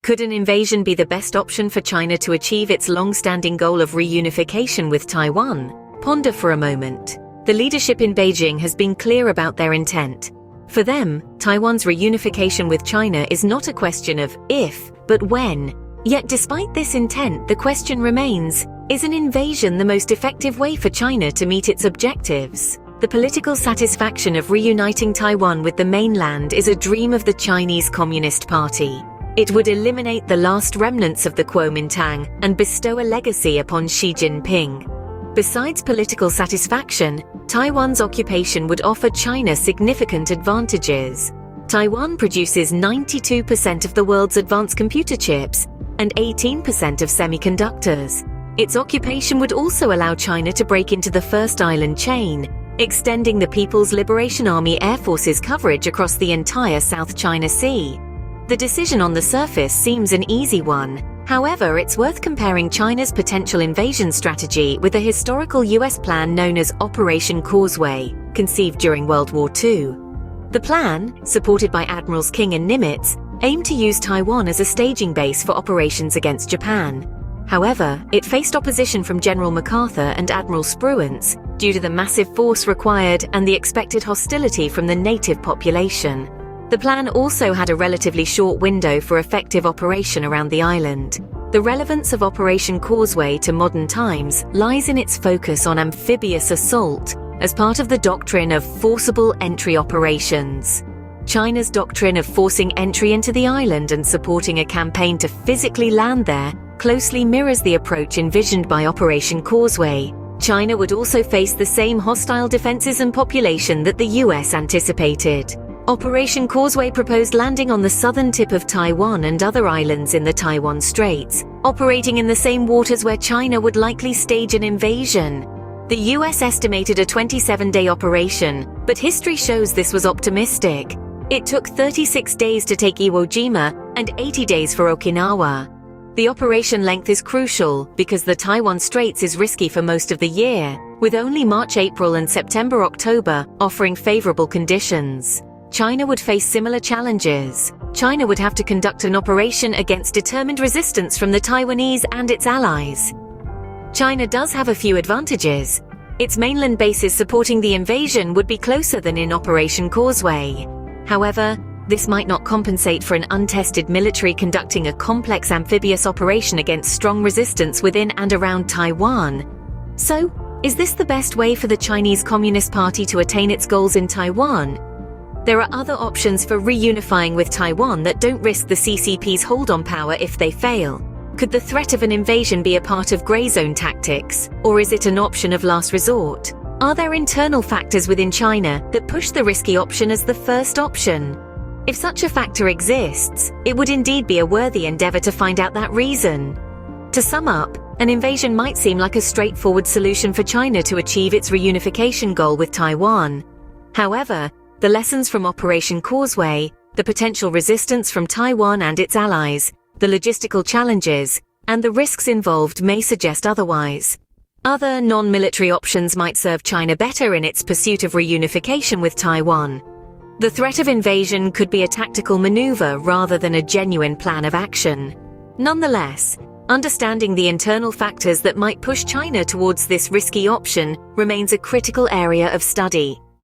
Could an invasion be the best option for China to achieve its long-standing goal of reunification with Taiwan? Ponder for a moment. The leadership in Beijing has been clear about their intent. For them, Taiwan's reunification with China is not a question of if, but when. Yet despite this intent, the question remains, is an invasion the most effective way for China to meet its objectives? The political satisfaction of reuniting Taiwan with the mainland is a dream of the Chinese Communist Party. It would eliminate the last remnants of the Kuomintang and bestow a legacy upon Xi Jinping. Besides political satisfaction, Taiwan's occupation would offer China significant advantages. Taiwan produces 92% of the world's advanced computer chips and 18% of semiconductors. Its occupation would also allow China to break into the first island chain, extending the People's Liberation Army Air Force's coverage across the entire South China Sea. The decision on the surface seems an easy one. However, it's worth comparing China's potential invasion strategy with a historical US plan known as Operation Causeway, conceived during World War II. The plan, supported by Admirals King and Nimitz, aimed to use Taiwan as a staging base for operations against Japan. However, it faced opposition from General MacArthur and Admiral Spruance due to the massive force required and the expected hostility from the native population. The plan also had a relatively short window for effective operation around the island. The relevance of Operation Causeway to modern times lies in its focus on amphibious assault as part of the doctrine of forcible entry operations. China's doctrine of forcing entry into the island and supporting a campaign to physically land there closely mirrors the approach envisioned by Operation Causeway. China would also face the same hostile defenses and population that the US anticipated. Operation Causeway proposed landing on the southern tip of Taiwan and other islands in the Taiwan Straits, operating in the same waters where China would likely stage an invasion. The US estimated a 27-day operation, but history shows this was optimistic. It took 36 days to take Iwo Jima and 80 days for Okinawa. The operation length is crucial because the Taiwan Straits is risky for most of the year, with only March, April and September, October offering favorable conditions. China would face similar challenges. China would have to conduct an operation against determined resistance from the Taiwanese and its allies. China does have a few advantages. Its mainland bases supporting the invasion would be closer than in Operation Causeway. However, this might not compensate for an untested military conducting a complex amphibious operation against strong resistance within and around Taiwan. So, is this the best way for the Chinese Communist Party to attain its goals in Taiwan? There are other options for reunifying with Taiwan that don't risk the CCP's hold on power if they fail. Could the threat of an invasion be a part of grey zone tactics, or is it an option of last resort? Are there internal factors within China that push the risky option as the first option? If such a factor exists, it would indeed be a worthy endeavor to find out that reason. To sum up, an invasion might seem like a straightforward solution for China to achieve its reunification goal with Taiwan. However, the lessons from Operation Causeway, the potential resistance from Taiwan and its allies, the logistical challenges, and the risks involved may suggest otherwise. Other non-military options might serve China better in its pursuit of reunification with Taiwan. The threat of invasion could be a tactical maneuver rather than a genuine plan of action. Nonetheless, understanding the internal factors that might push China towards this risky option remains a critical area of study.